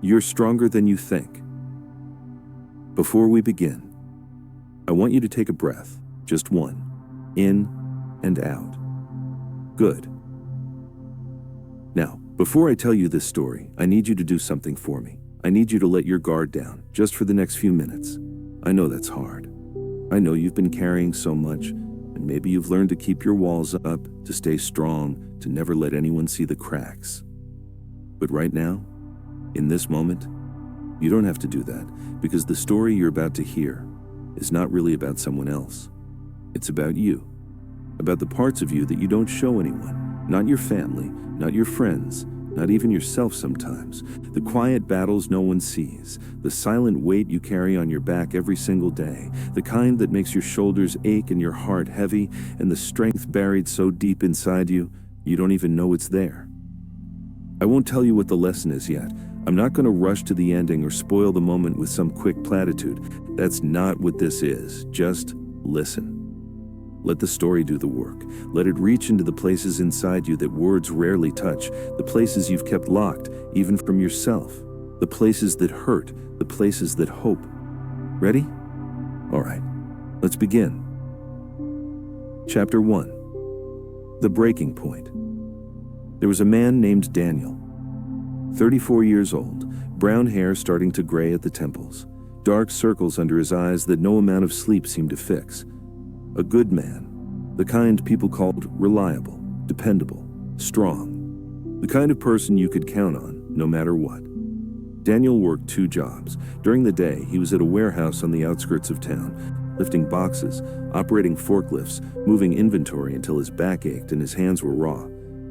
You're stronger than you think. Before we begin, I want you to take a breath, just one, in and out. Good. Now, before I tell you this story, I need you to do something for me. I need you to let your guard down, just for the next few minutes. I know that's hard. I know you've been carrying so much, and maybe you've learned to keep your walls up, to stay strong, to never let anyone see the cracks. But right now, in this moment, you don't have to do that, because the story you're about to hear is not really about someone else. It's about you, about the parts of you that you don't show anyone, not your family, not your friends, not even yourself sometimes. The quiet battles no one sees, the silent weight you carry on your back every single day, the kind that makes your shoulders ache and your heart heavy, and the strength buried so deep inside you, you don't even know it's there. I won't tell you what the lesson is yet. I'm not going to rush to the ending or spoil the moment with some quick platitude. That's not what this is. Just listen. Let the story do the work. Let it reach into the places inside you that words rarely touch, the places you've kept locked, even from yourself, the places that hurt, the places that hope. Ready? All right, let's begin. Chapter 1. The Breaking Point. There was a man named Daniel, 34 years old, brown hair starting to gray at the temples, dark circles under his eyes that no amount of sleep seemed to fix. A good man, the kind people called reliable, dependable, strong, the kind of person you could count on no matter what. Daniel worked 2 jobs. During the day, he was at a warehouse on the outskirts of town, lifting boxes, operating forklifts, moving inventory until his back ached and his hands were raw.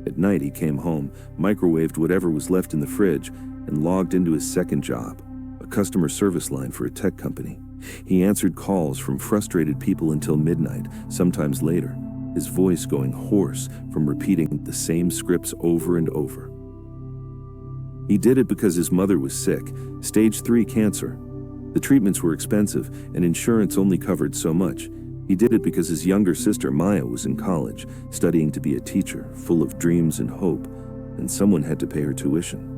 At night, he came home, microwaved whatever was left in the fridge, and logged into his second job, a customer service line for a tech company. He answered calls from frustrated people until midnight, sometimes later, his voice going hoarse from repeating the same scripts over and over. He did it because his mother was sick, stage 3 cancer. The treatments were expensive, and insurance only covered so much. He did it because his younger sister Maya was in college, studying to be a teacher, full of dreams and hope, and someone had to pay her tuition.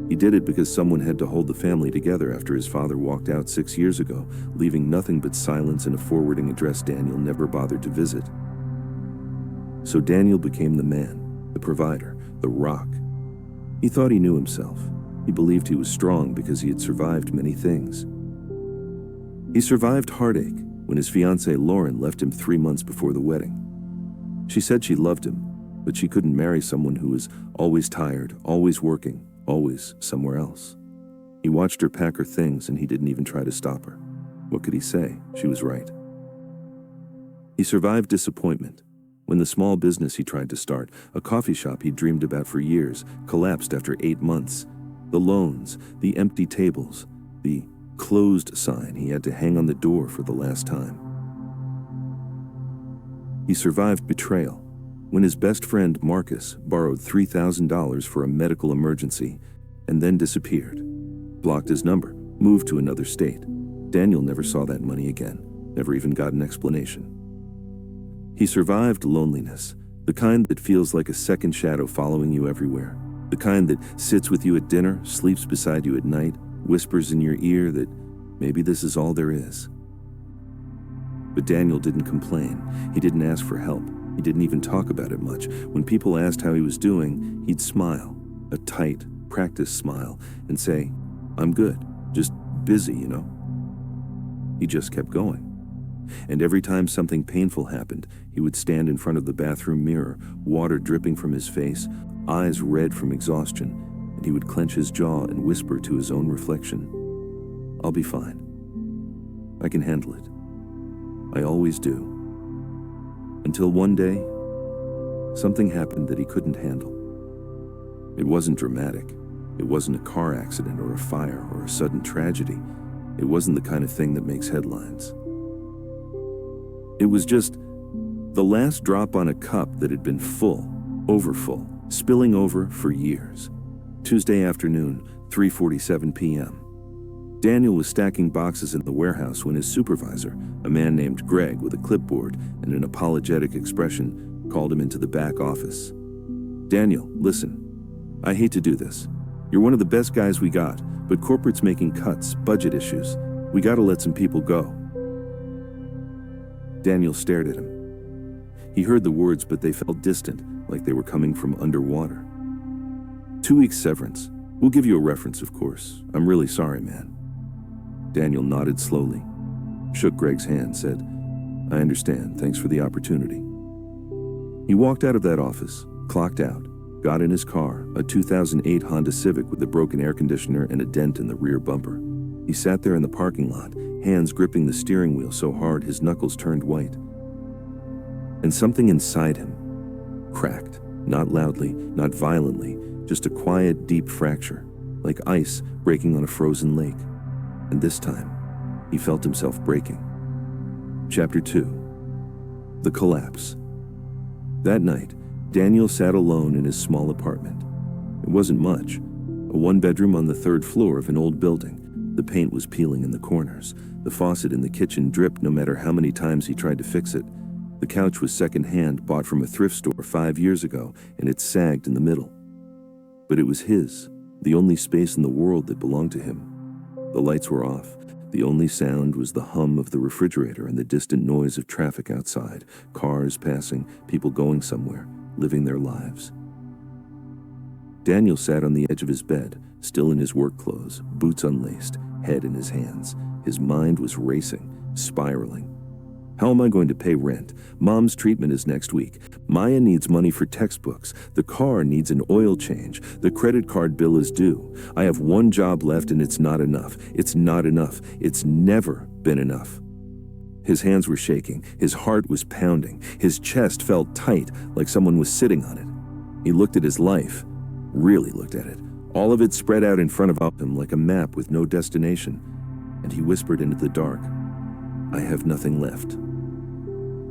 He did it because someone had to hold the family together after his father walked out 6 years ago, leaving nothing but silence and a forwarding address Daniel never bothered to visit. So Daniel became the man, the provider, the rock. He thought he knew himself. He believed he was strong because he had survived many things. He survived heartache when his fiancée Lauren left him 3 months before the wedding. She said she loved him, but she couldn't marry someone who was always tired, always working, always somewhere else. He watched her pack her things and he didn't even try to stop her. What could he say? She was right. He survived disappointment when the small business he tried to start, a coffee shop he'd dreamed about for years, collapsed after 8 months. The loans, the empty tables, the closed sign he had to hang on the door for the last time. He survived betrayal when his best friend Marcus borrowed $3,000 for a medical emergency and then disappeared, blocked his number, moved to another state. Daniel never saw that money again, never even got an explanation. He survived loneliness, the kind that feels like a second shadow following you everywhere, the kind that sits with you at dinner, sleeps beside you at night, whispers in your ear that maybe this is all there is. But Daniel didn't complain. He didn't ask for help. He didn't even talk about it much. When people asked how he was doing, he'd smile, a tight, practiced smile, and say, "I'm good, just busy, you know." He just kept going. And every time something painful happened, he would stand in front of the bathroom mirror, water dripping from his face, eyes red from exhaustion, and he would clench his jaw and whisper to his own reflection, "I'll be fine. I can handle it. I always do." Until one day, something happened that he couldn't handle. It wasn't dramatic. It wasn't a car accident or a fire or a sudden tragedy. It wasn't the kind of thing that makes headlines. It was just the last drop on a cup that had been full, overfull, spilling over for years. Tuesday afternoon, 3:47 p.m. Daniel was stacking boxes in the warehouse when his supervisor, a man named Greg with a clipboard and an apologetic expression, called him into the back office. "Daniel, listen. I hate to do this. You're one of the best guys we got, but corporate's making cuts, budget issues. We gotta let some people go." Daniel stared at him. He heard the words, but they felt distant, like they were coming from underwater. 2 weeks severance. We'll give you a reference, of course. I'm really sorry, man." Daniel nodded slowly, shook Greg's hand, said, "I understand. Thanks for the opportunity." He walked out of that office, clocked out, got in his car, a 2008 Honda Civic with a broken air conditioner and a dent in the rear bumper. He sat there in the parking lot, hands gripping the steering wheel so hard his knuckles turned white. And something inside him cracked, not loudly, not violently, just a quiet, deep fracture, like ice breaking on a frozen lake. And this time, he felt himself breaking. Chapter 2. The Collapse. That night, Daniel sat alone in his small apartment. It wasn't much, a one-bedroom on the 3rd floor of an old building. The paint was peeling in the corners. The faucet in the kitchen dripped no matter how many times he tried to fix it. The couch was second-hand, bought from a thrift store 5 years ago, and it sagged in the middle. But it was his, the only space in the world that belonged to him. The lights were off. The only sound was the hum of the refrigerator and the distant noise of traffic outside, cars passing, people going somewhere, living their lives. Daniel sat on the edge of his bed, still in his work clothes, boots unlaced, head in his hands. His mind was racing, spiraling. How am I going to pay rent? Mom's treatment is next week. Maya needs money for textbooks. The car needs an oil change. The credit card bill is due. I have one job left and it's not enough. It's not enough. It's never been enough. His hands were shaking. His heart was pounding. His chest felt tight, like someone was sitting on it. He looked at his life, really looked at it. All of it spread out in front of him like a map with no destination. And he whispered into the dark, "I have nothing left."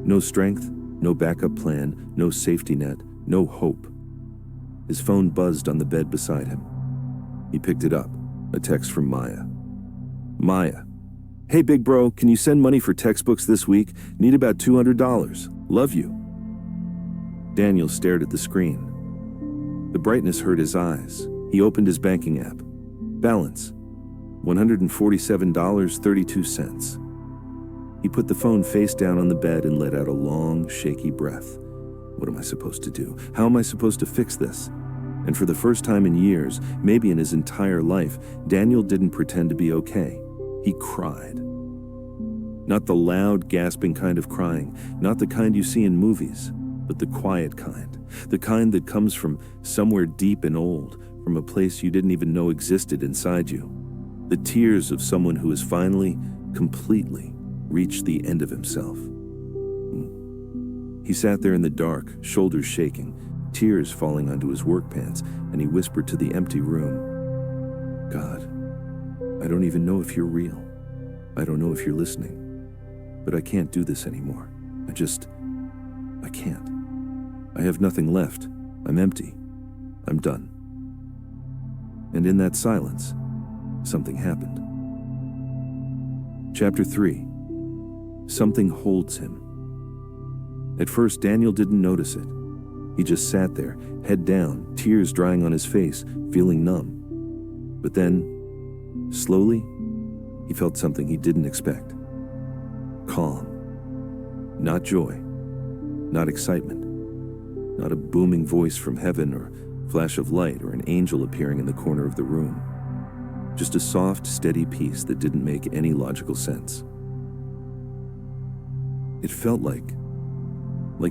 No strength, no backup plan, no safety net, no hope. His phone buzzed on the bed beside him. He picked it up, a text from Maya. "Maya, hey big bro, can you send money for textbooks this week? Need about $200. Love you." Daniel stared at the screen. The brightness hurt his eyes. He opened his banking app. Balance, $147.32. He put the phone face down on the bed and let out a long, shaky breath. What am I supposed to do? How am I supposed to fix this? And for the first time in years, maybe in his entire life, Daniel didn't pretend to be okay. He cried. Not the loud, gasping kind of crying, not the kind you see in movies, but the quiet kind. The kind that comes from somewhere deep and old, from a place you didn't even know existed inside you. The tears of someone who has finally, completely, reached the end of himself. He sat there in the dark, shoulders shaking, tears falling onto his work pants, and he whispered to the empty room, "God, I don't even know if you're real. I don't know if you're listening. But I can't do this anymore. I can't. I have nothing left. I'm empty. I'm done." And in that silence, something happened. Chapter 3. Something holds him. At first, Daniel didn't notice it. He just sat there, head down, tears drying on his face, feeling numb. But then, slowly, he felt something he didn't expect. Calm. Not joy. Not excitement. Not a booming voice from heaven or flash of light or an angel appearing in the corner of the room. Just a soft, steady peace that didn't make any logical sense. It felt like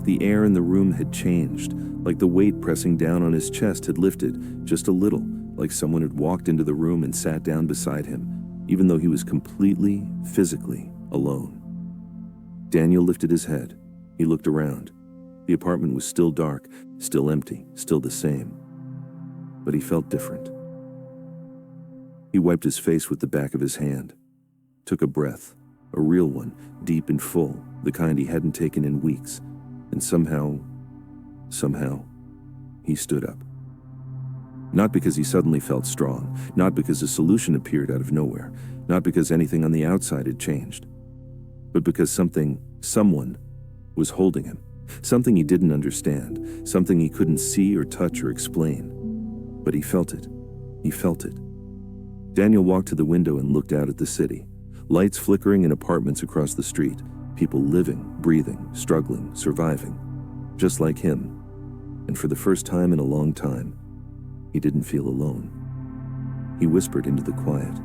the air in the room had changed, like the weight pressing down on his chest had lifted just a little, like someone had walked into the room and sat down beside him, even though he was completely, physically alone. Daniel lifted his head. He looked around. The apartment was still dark, still empty, still the same. But he felt different. He wiped his face with the back of his hand, took a breath, a real one, deep and full, the kind he hadn't taken in weeks, and somehow, he stood up. Not because he suddenly felt strong, not because a solution appeared out of nowhere, not because anything on the outside had changed, but because someone was holding him, something he didn't understand, something he couldn't see or touch or explain. But he felt it. He felt it. Daniel walked to the window and looked out at the city. Lights flickering in apartments across the street. People living, breathing, struggling, surviving. Just like him. And for the first time in a long time, he didn't feel alone. He whispered into the quiet,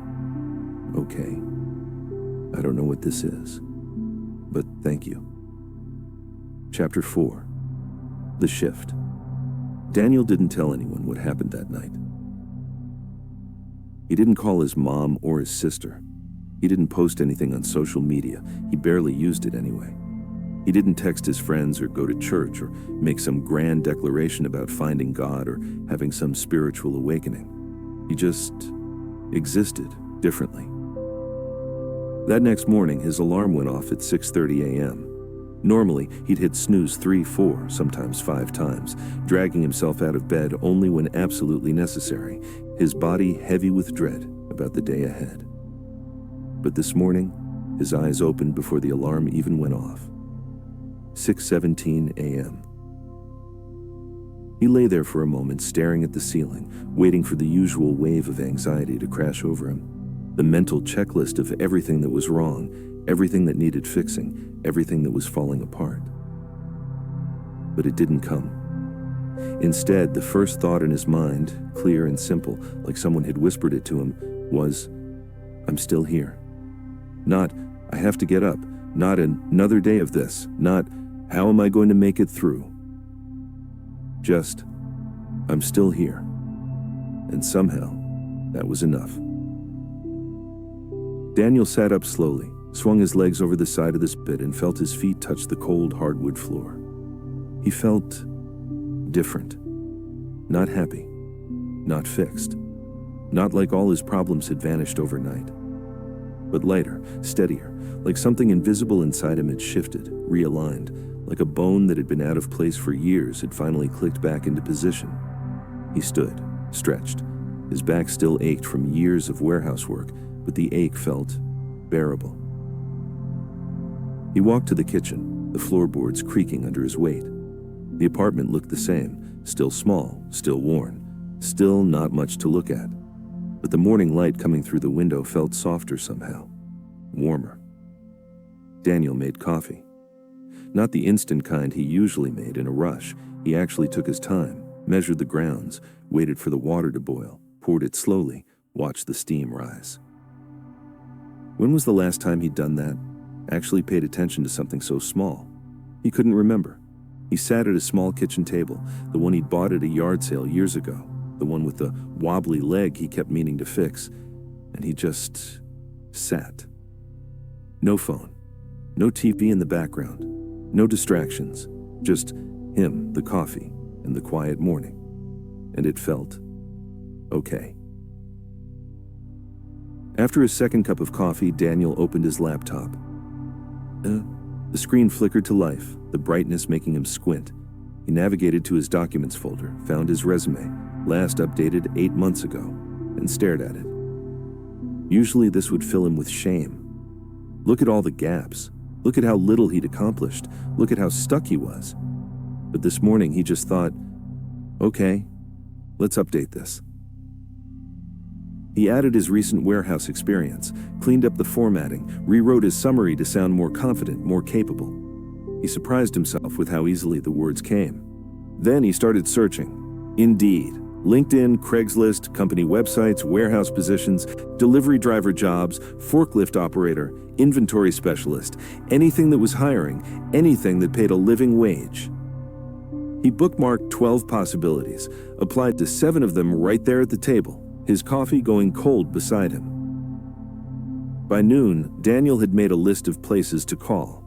"Okay, I don't know what this is, but thank you." Chapter 4. The Shift. Daniel didn't tell anyone what happened that night. He didn't call his mom or his sister. He didn't post anything on social media. He barely used it anyway. He didn't text his friends or go to church or make some grand declaration about finding God or having some spiritual awakening. He just existed differently. That next morning, his alarm went off at 6:30 a.m. Normally, he'd hit snooze 3, 4, sometimes 5 times, dragging himself out of bed only when absolutely necessary, his body heavy with dread about the day ahead. But this morning, his eyes opened before the alarm even went off. 6:17 a.m. He lay there for a moment, staring at the ceiling, waiting for the usual wave of anxiety to crash over him. The mental checklist of everything that was wrong, everything that needed fixing, everything that was falling apart. But it didn't come. Instead, the first thought in his mind, clear and simple, like someone had whispered it to him, was, "I'm still here." Not, "I have to get up." Not, "Another day of this." Not, "How am I going to make it through?" Just, "I'm still here." And somehow, that was enough. Daniel sat up slowly, swung his legs over the side of this bed and felt his feet touch the cold hardwood floor. He felt different. Not happy. Not fixed. Not like all his problems had vanished overnight. But lighter, steadier, like something invisible inside him had shifted, realigned, like a bone that had been out of place for years had finally clicked back into position. He stood, stretched. His back still ached from years of warehouse work, but the ache felt bearable. He walked to the kitchen, the floorboards creaking under his weight. The apartment looked the same, still small, still worn, still not much to look at. But the morning light coming through the window felt softer somehow, warmer. Daniel made coffee. Not the instant kind he usually made in a rush. He actually took his time, measured the grounds, waited for the water to boil, poured it slowly, watched the steam rise. When was the last time he'd done that? Actually paid attention to something so small? He couldn't remember. He sat at a small kitchen table, the one he'd bought at a yard sale years ago, the one with the wobbly leg he kept meaning to fix, and he just sat. No phone, no TV in the background, no distractions, just him, the coffee, and the quiet morning. And it felt okay. After his second cup of coffee, Daniel opened his laptop. The screen flickered to life, the brightness making him squint. He navigated to his documents folder, found his resume, last updated 8 months ago, and stared at it. Usually this would fill him with shame. Look at all the gaps. Look at how little he'd accomplished. Look at how stuck he was. But this morning he just thought, okay, let's update this. He added his recent warehouse experience, cleaned up the formatting, rewrote his summary to sound more confident, more capable. He surprised himself with how easily the words came. Then he started searching. Indeed, LinkedIn, Craigslist, company websites, warehouse positions, delivery driver jobs, forklift operator, inventory specialist, anything that was hiring, anything that paid a living wage. He bookmarked 12 possibilities, applied to 7 of them right there at the table, his coffee going cold beside him. By noon, Daniel had made a list of places to call.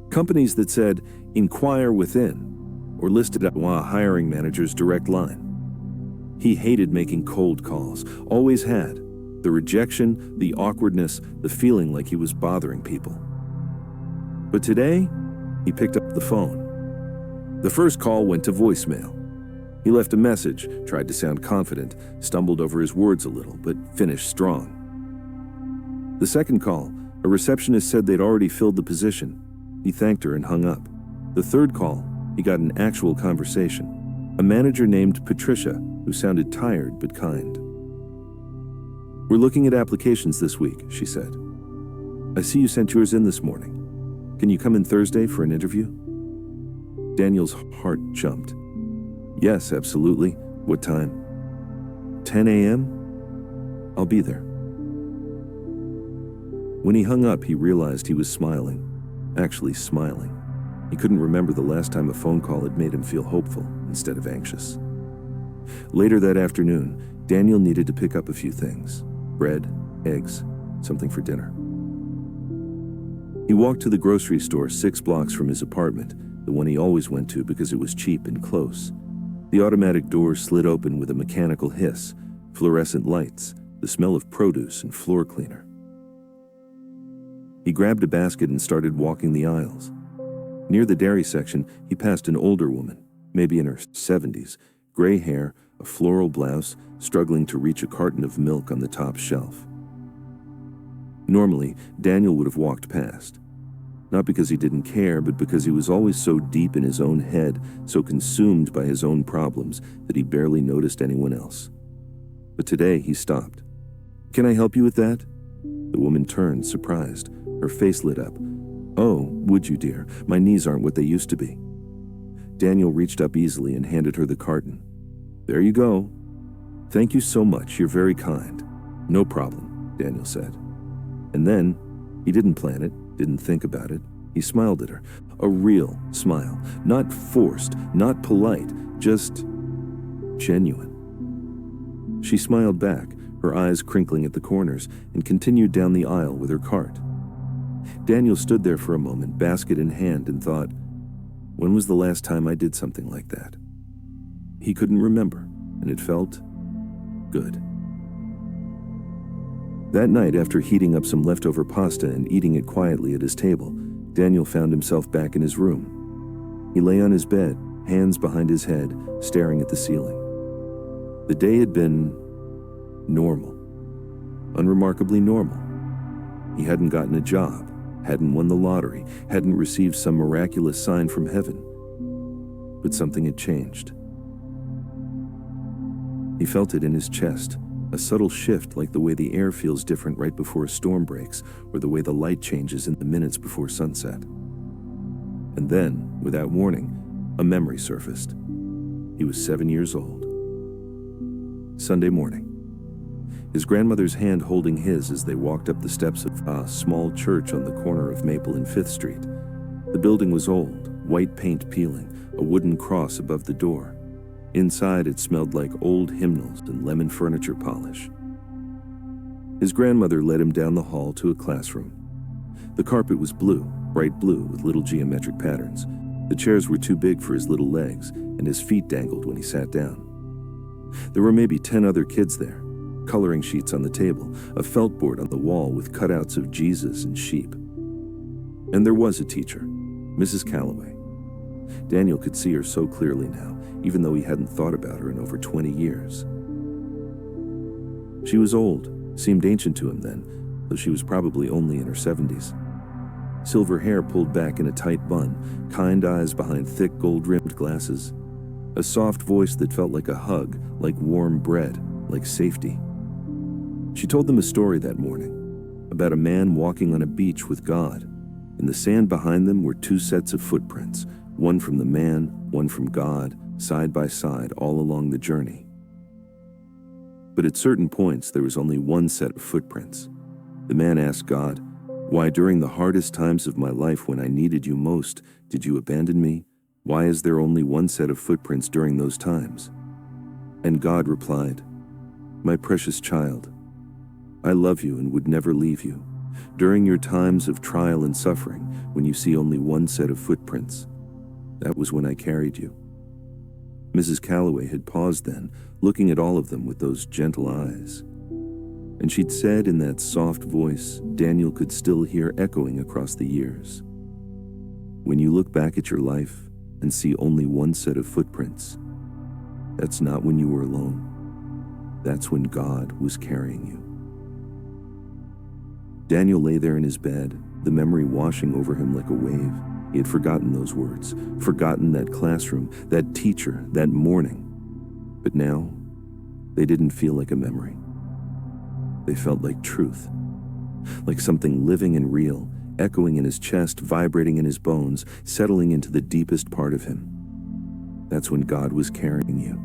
Companies that said, "Inquire within," or listed at a hiring manager's direct line. He hated making cold calls, always had. The rejection, the awkwardness, the feeling like he was bothering people. But today, he picked up the phone. The first call went to voicemail. He left a message, tried to sound confident, stumbled over his words a little, but finished strong. The second call, a receptionist said they'd already filled the position. He thanked her and hung up. The third call, he got an actual conversation. A manager named Patricia, who sounded tired but kind. "We're looking at applications this week," she said. "I see you sent yours in this morning. Can you come in Thursday for an interview?" Daniel's heart jumped. "Yes, absolutely. What time?" 10 a.m.? "I'll be there." When he hung up, he realized he was smiling. Actually smiling. He couldn't remember the last time a phone call had made him feel hopeful instead of anxious. Later that afternoon, Daniel needed to pick up a few things: bread, eggs, something for dinner. He walked to the grocery store 6 blocks from his apartment, the one he always went to because it was cheap and close. The automatic door slid open with a mechanical hiss, fluorescent lights, the smell of produce and floor cleaner. He grabbed a basket and started walking the aisles. Near the dairy section, he passed an older woman, maybe in her 70s, gray hair, a floral blouse, struggling to reach a carton of milk on the top shelf. Normally, Daniel would have walked past. Not because he didn't care, but because he was always so deep in his own head, so consumed by his own problems, that he barely noticed anyone else. But today, he stopped. "Can I help you with that?" The woman turned, surprised. Her face lit up. "Oh, would you, dear? My knees aren't what they used to be." Daniel reached up easily and handed her the carton. "There you go." "Thank you so much. You're very kind." "No problem," Daniel said. And then, he didn't plan it, didn't think about it. He smiled at her. A real smile. Not forced, not polite, just genuine. She smiled back, her eyes crinkling at the corners, and continued down the aisle with her cart. Daniel stood there for a moment, basket in hand, and thought, when was the last time I did something like that? He couldn't remember, and it felt good. That night, after heating up some leftover pasta and eating it quietly at his table, Daniel found himself back in his room. He lay on his bed, hands behind his head, staring at the ceiling. The day had been normal. Unremarkably normal. He hadn't gotten a job, hadn't won the lottery, hadn't received some miraculous sign from heaven. But something had changed. He felt it in his chest, a subtle shift like the way the air feels different right before a storm breaks, or the way the light changes in the minutes before sunset. And then, without warning, a memory surfaced. He was 7 years old. Sunday morning. His grandmother's hand holding his as they walked up the steps of a small church on the corner of Maple and 5th Street. The building was old, white paint peeling, a wooden cross above the door. Inside, it smelled like old hymnals and lemon furniture polish. His grandmother led him down the hall to a classroom. The carpet was blue, bright blue with little geometric patterns. The chairs were too big for his little legs, and his feet dangled when he sat down. There were maybe 10 other kids there. Coloring sheets on the table, a felt board on the wall with cutouts of Jesus and sheep. And there was a teacher, Mrs. Calloway. Daniel could see her so clearly now, even though he hadn't thought about her in over 20 years. She was old, seemed ancient to him then, though she was probably only in her 70s. Silver hair pulled back in a tight bun, kind eyes behind thick gold-rimmed glasses. A soft voice that felt like a hug, like warm bread, like safety. She told them a story that morning, about a man walking on a beach with God. In the sand behind them were 2 sets of footprints, one from the man, one from God, side by side all along the journey. But at certain points, there was only one set of footprints. The man asked God, "Why, during the hardest times of my life when I needed you most, did you abandon me? Why is there only one set of footprints during those times?" And God replied, "My precious child, I love you and would never leave you. During your times of trial and suffering, when you see only one set of footprints, that was when I carried you." Mrs. Calloway had paused then, looking at all of them with those gentle eyes. And she'd said in that soft voice Daniel could still hear echoing across the years, "When you look back at your life and see only one set of footprints, that's not when you were alone. That's when God was carrying you." Daniel lay there in his bed, the memory washing over him like a wave. He had forgotten those words, forgotten that classroom, that teacher, that morning. But now, they didn't feel like a memory. They felt like truth, like something living and real, echoing in his chest, vibrating in his bones, settling into the deepest part of him. That's when God was carrying you.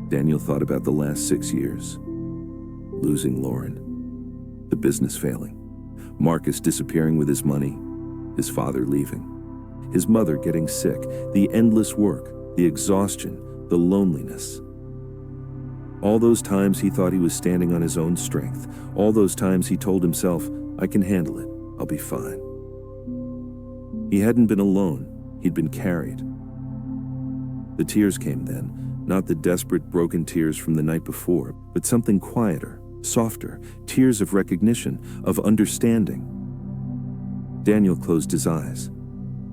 Daniel thought about the last 6 years. Losing Lauren, the business failing, Marcus disappearing with his money, his father leaving, his mother getting sick, the endless work, the exhaustion, the loneliness. All those times he thought he was standing on his own strength. All those times he told himself, I can handle it, I'll be fine. He hadn't been alone, he'd been carried. The tears came then, not the desperate, broken tears from the night before, but something quieter, softer, tears of recognition, of understanding. Daniel closed his eyes,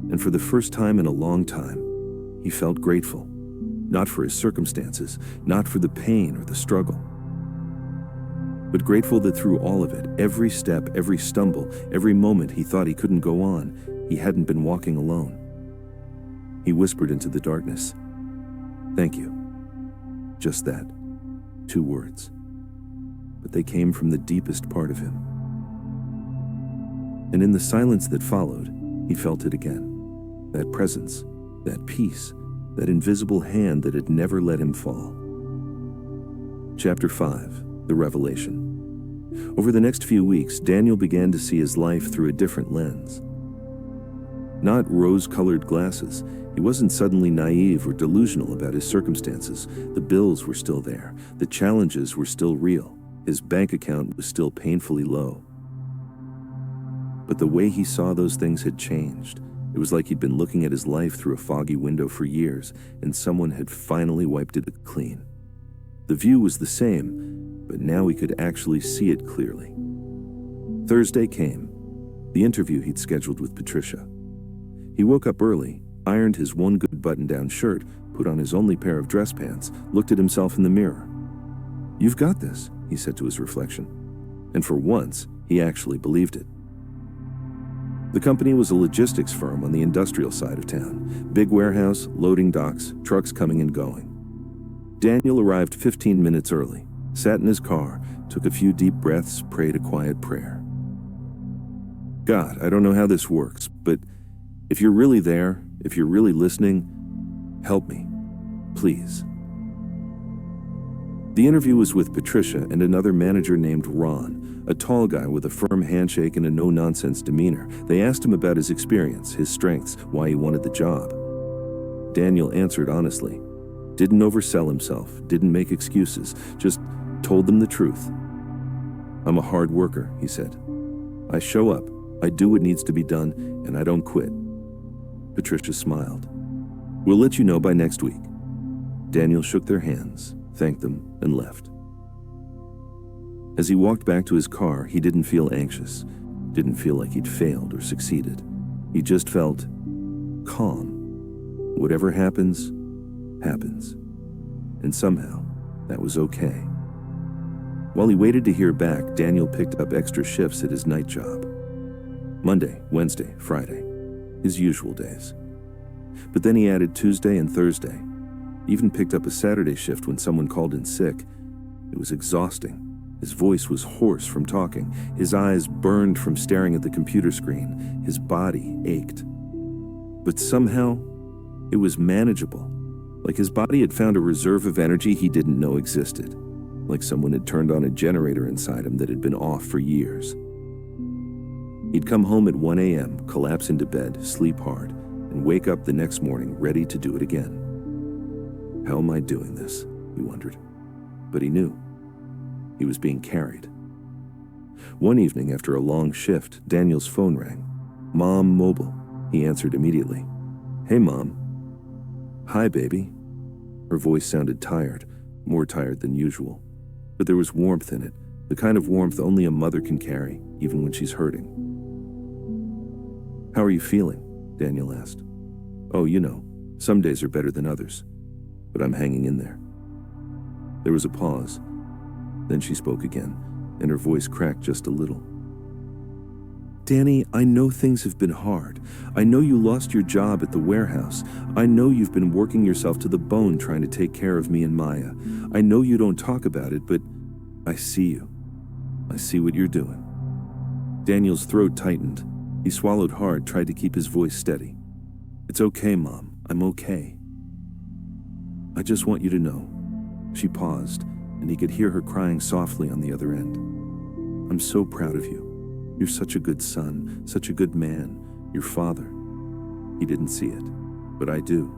and for the first time in a long time, he felt grateful. Not for his circumstances, not for the pain or the struggle, but grateful that through all of it, every step, every stumble, every moment he thought he couldn't go on, he hadn't been walking alone. He whispered into the darkness, "Thank you." Just that, 2 words. But they came from the deepest part of him. And in the silence that followed, he felt it again. That presence, that peace, that invisible hand that had never let him fall. Chapter 5, The Revelation. Over the next few weeks, Daniel began to see his life through a different lens. Not rose-colored glasses. He wasn't suddenly naive or delusional about his circumstances. The bills were still there. The challenges were still real. His bank account was still painfully low. But the way he saw those things had changed. It was like he'd been looking at his life through a foggy window for years, and someone had finally wiped it clean. The view was the same, but now he could actually see it clearly. Thursday came, the interview he'd scheduled with Patricia. He woke up early, ironed his one good button-down shirt, put on his only pair of dress pants, looked at himself in the mirror. "You've got this," he said to his reflection. And for once, he actually believed it. The company was a logistics firm on the industrial side of town. Big warehouse, loading docks, trucks coming and going. Daniel arrived 15 minutes early, sat in his car, took a few deep breaths, prayed a quiet prayer. "God, I don't know how this works, but if you're really there, if you're really listening, help me, please." The interview was with Patricia and another manager named Ron, a tall guy with a firm handshake and a no-nonsense demeanor. They asked him about his experience, his strengths, why he wanted the job. Daniel answered honestly, didn't oversell himself, didn't make excuses, just told them the truth. "I'm a hard worker," he said. "I show up, I do what needs to be done, and I don't quit." Patricia smiled. "We'll let you know by next week." Daniel shook their hands, thanked them, and left. As he walked back to his car, he didn't feel anxious, didn't feel like he'd failed or succeeded. He just felt calm. Whatever happens, happens. And somehow, that was okay. While he waited to hear back, Daniel picked up extra shifts at his night job. Monday, Wednesday, Friday, his usual days. But then he added Tuesday and Thursday. Even picked up a Saturday shift when someone called in sick. It was exhausting. His voice was hoarse from talking. His eyes burned from staring at the computer screen. His body ached. But somehow, it was manageable. Like his body had found a reserve of energy he didn't know existed. Like someone had turned on a generator inside him that had been off for years. He'd come home at 1 a.m., collapse into bed, sleep hard, and wake up the next morning ready to do it again. How am I doing this? He wondered. But he knew. He was being carried. One evening after a long shift, Daniel's phone rang. Mom Mobile. He answered immediately. "Hey, Mom." "Hi, baby." Her voice sounded tired, more tired than usual. But there was warmth in it, the kind of warmth only a mother can carry, even when she's hurting. "How are you feeling?" Daniel asked. "Oh, you know, some days are better than others. But I'm hanging in there." There was a pause. Then she spoke again, and her voice cracked just a little. Danny, I know things have been hard. I know you lost your job at the warehouse. I know you've been working yourself to the bone trying to take care of me and Maya. I know you don't talk about it, but I see you. I see what you're doing. Daniel's throat tightened. He swallowed hard, tried to keep his voice steady. It's okay, Mom. I'm okay. I just want you to know. She paused, and he could hear her crying softly on the other end. I'm so proud of you. You're such a good son, such a good man, your father. He didn't see it, but I do.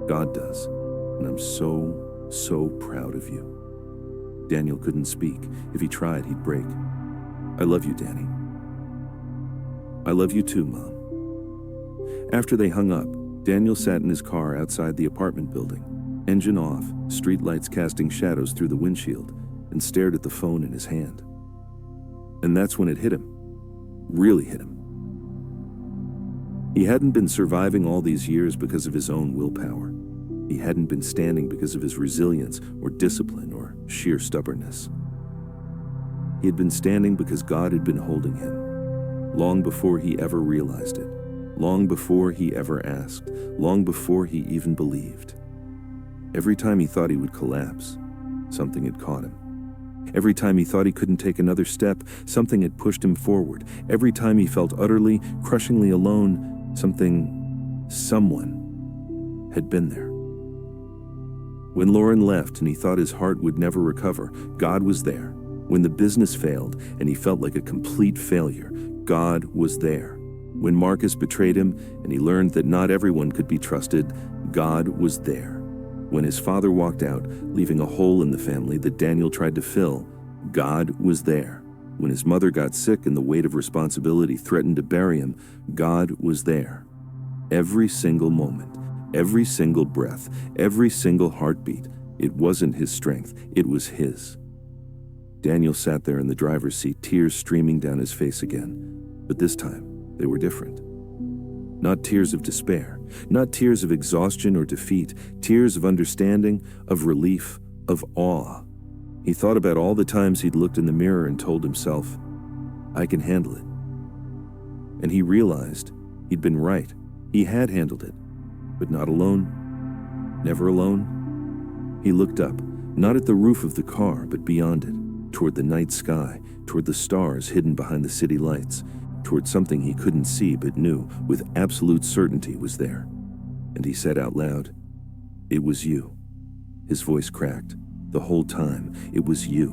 God does. And I'm so proud of you. Daniel couldn't speak. If he tried, he'd break. I love you, Danny. I love you too, Mom. After they hung up, Daniel sat in his car outside the apartment building, engine off, streetlights casting shadows through the windshield, and stared at the phone in his hand. And that's when it hit him. Really hit him. He hadn't been surviving all these years because of his own willpower. He hadn't been standing because of his resilience or discipline or sheer stubbornness. He had been standing because God had been holding him, long before he ever realized it, long before he ever asked, long before he even believed. Every time he thought he would collapse, something had caught him. Every time he thought he couldn't take another step, something had pushed him forward. Every time he felt utterly, crushingly alone, someone had been there. When Lauren left and he thought his heart would never recover, God was there. When the business failed and he felt like a complete failure, God was there. When Marcus betrayed him and he learned that not everyone could be trusted, God was there. When his father walked out, leaving a hole in the family that Daniel tried to fill, God was there. When his mother got sick and the weight of responsibility threatened to bury him, God was there. Every single moment, every single breath, every single heartbeat, it wasn't his strength, it was his. Daniel sat there in the driver's seat, tears streaming down his face again. But this time, they were different. Not tears of despair, not tears of exhaustion or defeat, tears of understanding, of relief, of awe. He thought about all the times he'd looked in the mirror and told himself, I can handle it. And he realized he'd been right. He had handled it, but not alone, never alone. He looked up, not at the roof of the car, but beyond it, toward the night sky, toward the stars hidden behind the city lights, toward something he couldn't see but knew with absolute certainty was there. And he said out loud, It was you. His voice cracked. The whole time, it was you.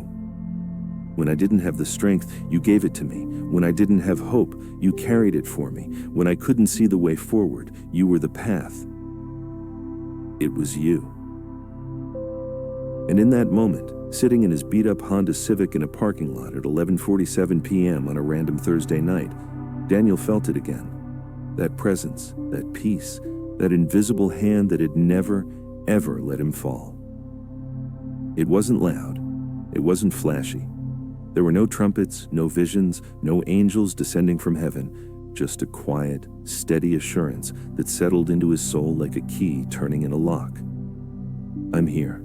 When I didn't have the strength, you gave it to me. When I didn't have hope, you carried it for me. When I couldn't see the way forward, you were the path. It was you. And in that moment, sitting in his beat-up Honda Civic in a parking lot at 11:47 p.m. on a random Thursday night, Daniel felt it again. That presence, that peace, that invisible hand that had never, ever let him fall. It wasn't loud. It wasn't flashy. There were no trumpets, no visions, no angels descending from heaven, just a quiet, steady assurance that settled into his soul like a key turning in a lock. I'm here.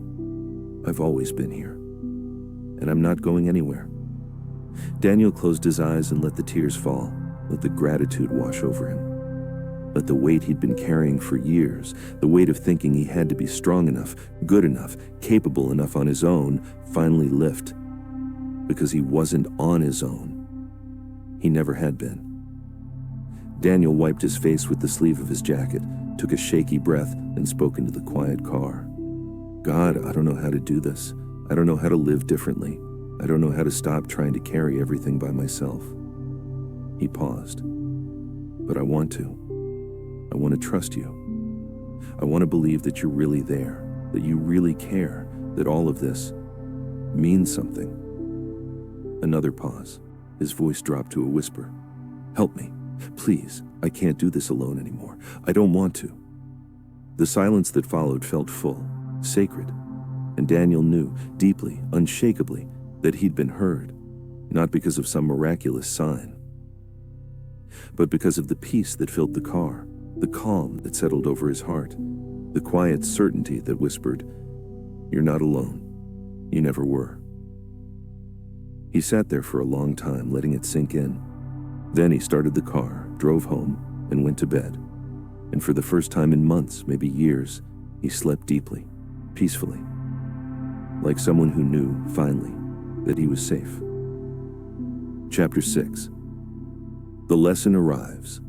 I've always been here. And I'm not going anywhere. Daniel closed his eyes and let the tears fall, let the gratitude wash over him. Let the weight he'd been carrying for years, the weight of thinking he had to be strong enough, good enough, capable enough on his own, finally lift. Because he wasn't on his own. He never had been. Daniel wiped his face with the sleeve of his jacket, took a shaky breath, and spoke into the quiet car. God, I don't know how to do this. I don't know how to live differently. I don't know how to stop trying to carry everything by myself. He paused. But I want to. I want to trust you. I want to believe that you're really there, that you really care, that all of this means something. Another pause. His voice dropped to a whisper. Help me. Please. I can't do this alone anymore. I don't want to. The silence that followed felt full, sacred, and Daniel knew, deeply, unshakably, that he'd been heard, not because of some miraculous sign, but because of the peace that filled the car, the calm that settled over his heart, the quiet certainty that whispered, You're not alone. You never were. He sat there for a long time, letting it sink in. Then he started the car, drove home, and went to bed. And for the first time in months, maybe years, he slept deeply, peacefully, like someone who knew, finally, that he was safe. Chapter 6. The lesson arrives.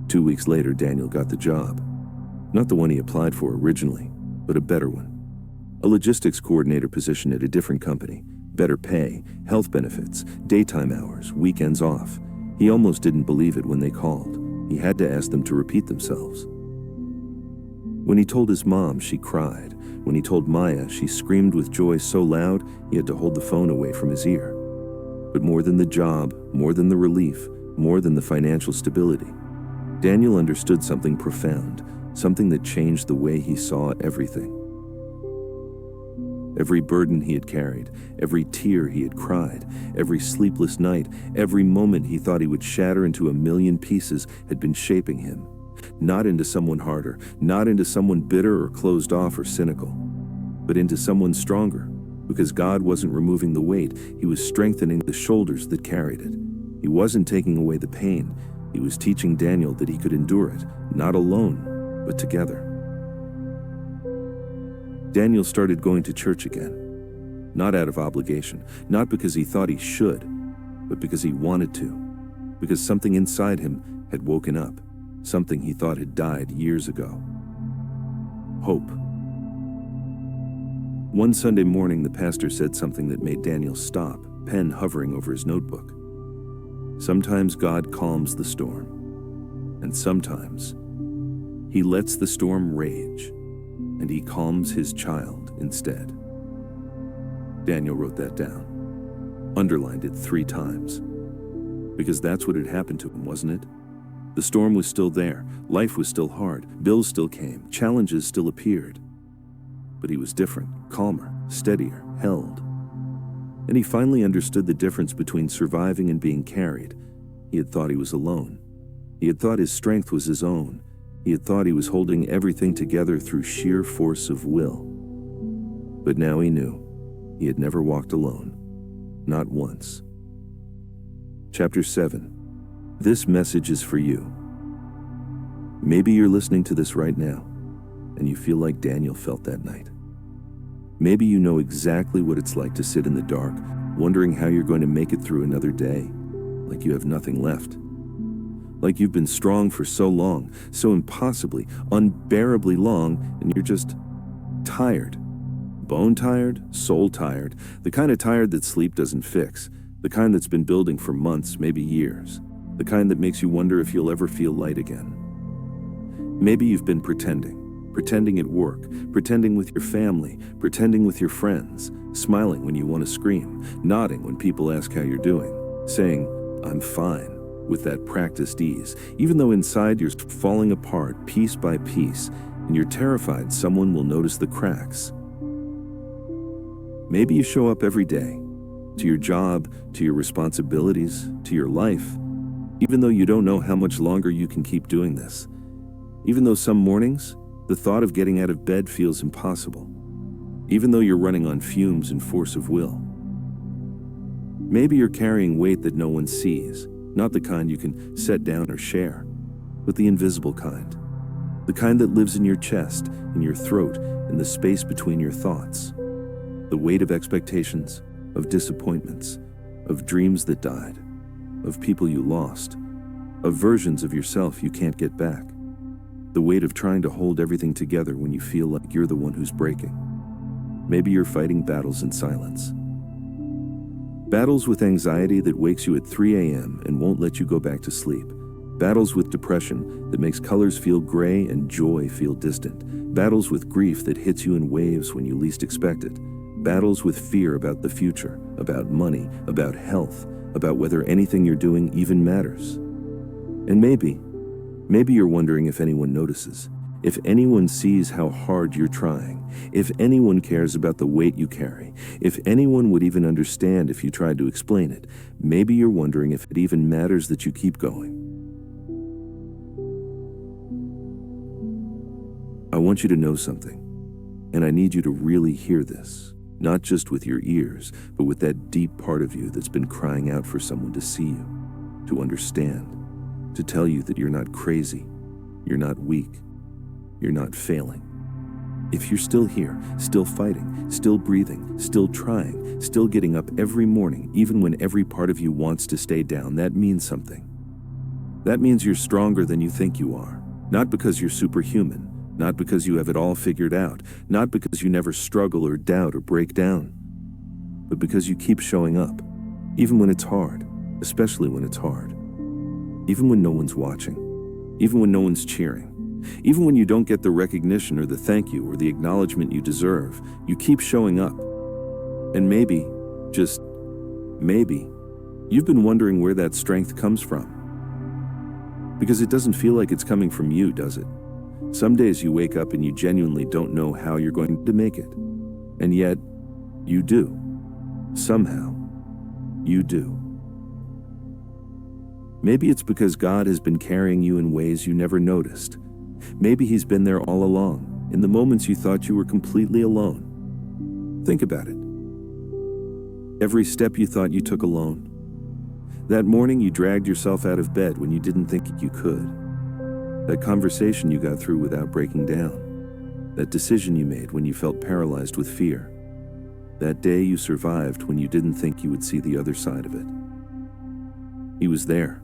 2 weeks later, Daniel got the job. Not the one he applied for originally, but a better one. A logistics coordinator position at a different company. Better pay, health benefits, daytime hours, weekends off. He almost didn't believe it when they called. He had to ask them to repeat themselves. When he told his mom, she cried. When he told Maya, she screamed with joy so loud he had to hold the phone away from his ear. But more than the job, more than the relief, more than the financial stability, Daniel understood something profound, something that changed the way he saw everything. Every burden he had carried, every tear he had cried, every sleepless night, every moment he thought he would shatter into a million pieces had been shaping him. Not into someone harder, not into someone bitter or closed off or cynical, but into someone stronger, because God wasn't removing the weight, he was strengthening the shoulders that carried it. He wasn't taking away the pain, he was teaching Daniel that he could endure it, not alone, but together. Daniel started going to church again, not out of obligation, not because he thought he should, but because he wanted to, because something inside him had woken up, something he thought had died years ago. Hope. One Sunday morning, the pastor said something that made Daniel stop, pen hovering over his notebook. Sometimes God calms the storm, and sometimes he lets the storm rage, and he calms his child instead. Daniel wrote that down, underlined it 3 times, because that's what had happened to him, wasn't it? The storm was still there, life was still hard, bills still came, challenges still appeared. But he was different, calmer, steadier, held. And he finally understood the difference between surviving and being carried. He had thought he was alone. He had thought his strength was his own. He had thought he was holding everything together through sheer force of will. But now he knew he had never walked alone, not once. Chapter 7. This message is for you. Maybe you're listening to this right now, and you feel like Daniel felt that night. Maybe you know exactly what it's like to sit in the dark, wondering how you're going to make it through another day, like you have nothing left. Like you've been strong for so long, so impossibly, unbearably long, and you're just tired. Bone tired, soul tired, the kind of tired that sleep doesn't fix, the kind that's been building for months, maybe years, the kind that makes you wonder if you'll ever feel light again. Maybe you've been pretending at work, pretending with your family, pretending with your friends, smiling when you want to scream, nodding when people ask how you're doing, saying, "I'm fine," with that practiced ease, even though inside you're falling apart piece by piece, and you're terrified someone will notice the cracks. Maybe you show up every day, to your job, to your responsibilities, to your life, even though you don't know how much longer you can keep doing this. Even though some mornings, the thought of getting out of bed feels impossible, even though you're running on fumes and force of will. Maybe you're carrying weight that no one sees, not the kind you can set down or share, but the invisible kind, the kind that lives in your chest, in your throat, in the space between your thoughts. The weight of expectations, of disappointments, of dreams that died, of people you lost, of versions of yourself you can't get back. The weight of trying to hold everything together when you feel like you're the one who's breaking. Maybe you're fighting battles in silence. Battles with anxiety that wakes you at 3 a.m. and won't let you go back to sleep. Battles with depression that makes colors feel gray and joy feel distant. Battles with grief that hits you in waves when you least expect it. Battles with fear about the future, about money, about health, about whether anything you're doing even matters. And maybe you're wondering if anyone notices, if anyone sees how hard you're trying, if anyone cares about the weight you carry, if anyone would even understand if you tried to explain it. Maybe you're wondering if it even matters that you keep going. I want you to know something, and I need you to really hear this, not just with your ears, but with that deep part of you that's been crying out for someone to see you. to understand, to tell you that you're not crazy, you're not weak, you're not failing. If you're still here, still fighting, still breathing, still trying, still getting up every morning, even when every part of you wants to stay down, that means something. That means you're stronger than you think you are. Not because you're superhuman, not because you have it all figured out, not because you never struggle or doubt or break down, but because you keep showing up, even when it's hard, especially when it's hard. Even when no one's watching, even when no one's cheering, even when you don't get the recognition or the thank you or the acknowledgement you deserve, you keep showing up. And maybe, just maybe, you've been wondering where that strength comes from. Because it doesn't feel like it's coming from you, does it? Some days you wake up and you genuinely don't know how you're going to make it. And yet, you do. Somehow, you do. Maybe it's because God has been carrying you in ways you never noticed. Maybe He's been there all along, in the moments you thought you were completely alone. Think about it. Every step you thought you took alone. That morning you dragged yourself out of bed when you didn't think you could. That conversation you got through without breaking down. That decision you made when you felt paralyzed with fear. That day you survived when you didn't think you would see the other side of it. He was there.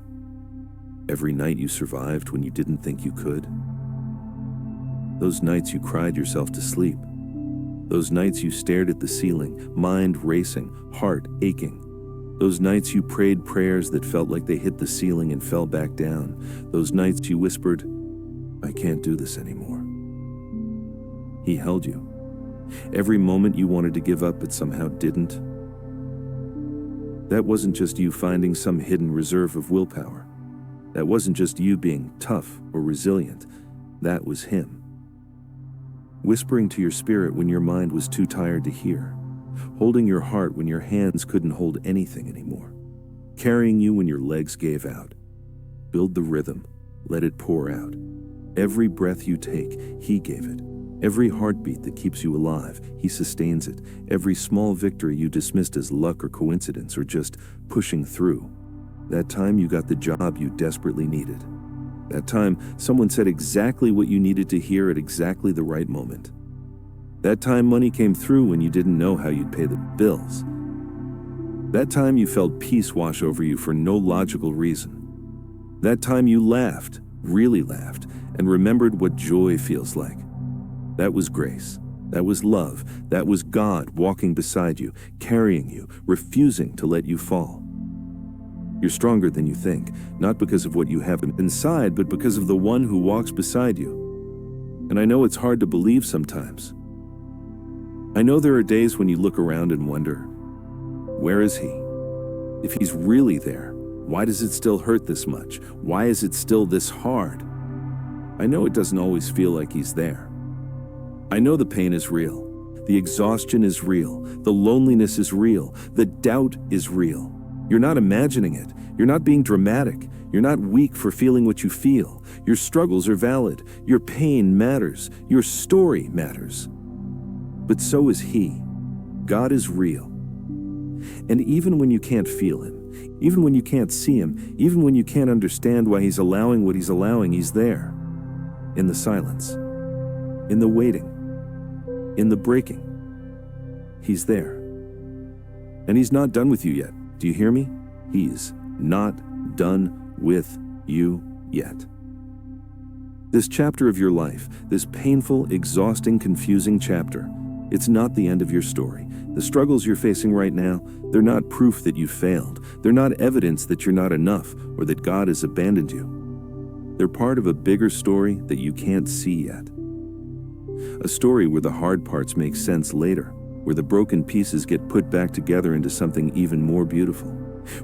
Every night you survived when you didn't think you could. Those nights you cried yourself to sleep. Those nights you stared at the ceiling, mind racing, heart aching. Those nights you prayed prayers that felt like they hit the ceiling and fell back down. Those nights you whispered, "I can't do this anymore." He held you. Every moment you wanted to give up but somehow didn't. That wasn't just you finding some hidden reserve of willpower. That wasn't just you being tough or resilient. That was Him. Whispering to your spirit when your mind was too tired to hear. Holding your heart when your hands couldn't hold anything anymore. Carrying you when your legs gave out. Build the rhythm. Let it pour out. Every breath you take, He gave it. Every heartbeat that keeps you alive, He sustains it. Every small victory you dismissed as luck or coincidence or just pushing through. That time you got the job you desperately needed. That time someone said exactly what you needed to hear at exactly the right moment. That time money came through when you didn't know how you'd pay the bills. That time you felt peace wash over you for no logical reason. That time you laughed, really laughed, and remembered what joy feels like. That was grace. That was love. That was God walking beside you, carrying you, refusing to let you fall. You're stronger than you think, not because of what you have inside, but because of the one who walks beside you. And I know it's hard to believe sometimes. I know there are days when you look around and wonder, where is He? If He's really there, why does it still hurt this much? Why is it still this hard? I know it doesn't always feel like He's there. I know the pain is real. The exhaustion is real. The loneliness is real. The doubt is real. You're not imagining it. You're not being dramatic. You're not weak for feeling what you feel. Your struggles are valid. Your pain matters. Your story matters. But so is He. God is real. And even when you can't feel Him, even when you can't see Him, even when you can't understand why He's allowing what He's allowing, He's there. In the silence. In the waiting. In the breaking. He's there. And He's not done with you yet. Do you hear me? He's not done with you yet. This chapter of your life, this painful, exhausting, confusing chapter, it's not the end of your story. The struggles you're facing right now, they're not proof that you failed. They're not evidence that you're not enough or that God has abandoned you. They're part of a bigger story that you can't see yet. A story where the hard parts make sense later, where the broken pieces get put back together into something even more beautiful,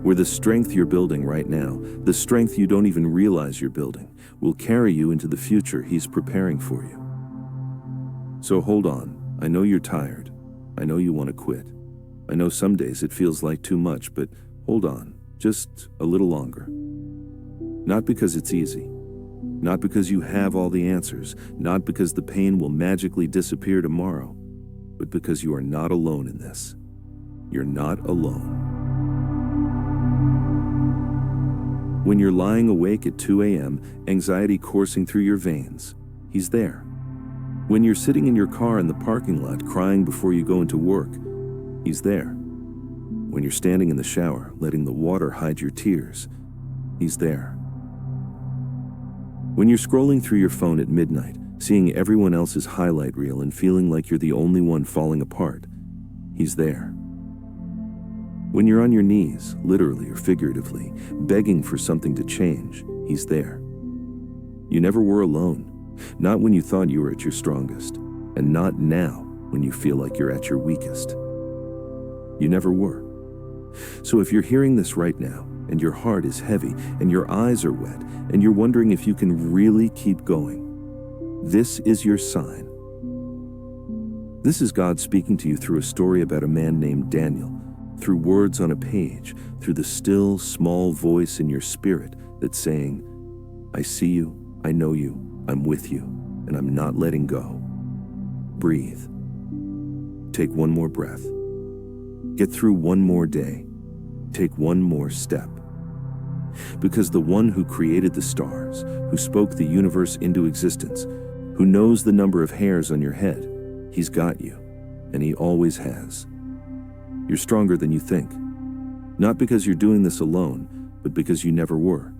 where the strength you're building right now, the strength you don't even realize you're building, will carry you into the future He's preparing for you. So hold on. I know you're tired. I know you want to quit. I know some days it feels like too much, but hold on, just a little longer. Not because it's easy. Not because you have all the answers. Not because the pain will magically disappear tomorrow. But because you are not alone in this. You're not alone. When you're lying awake at 2 a.m., anxiety coursing through your veins, He's there. When you're sitting in your car in the parking lot crying before you go into work, He's there. When you're standing in the shower, letting the water hide your tears, He's there. When you're scrolling through your phone at midnight, seeing everyone else's highlight reel and feeling like you're the only one falling apart, He's there. When you're on your knees, literally or figuratively, begging for something to change, He's there. You never were alone, not when you thought you were at your strongest, and not now when you feel like you're at your weakest. You never were. So if you're hearing this right now, and your heart is heavy, and your eyes are wet, and you're wondering if you can really keep going, this is your sign. This is God speaking to you through a story about a man named Daniel, through words on a page, through the still, small voice in your spirit that's saying, I see you, I know you, I'm with you, and I'm not letting go. Breathe. Take one more breath. Get through one more day. Take one more step. Because the one who created the stars, who spoke the universe into existence, who knows the number of hairs on your head, He's got you, and He always has. You're stronger than you think. Not because you're doing this alone, but because you never were.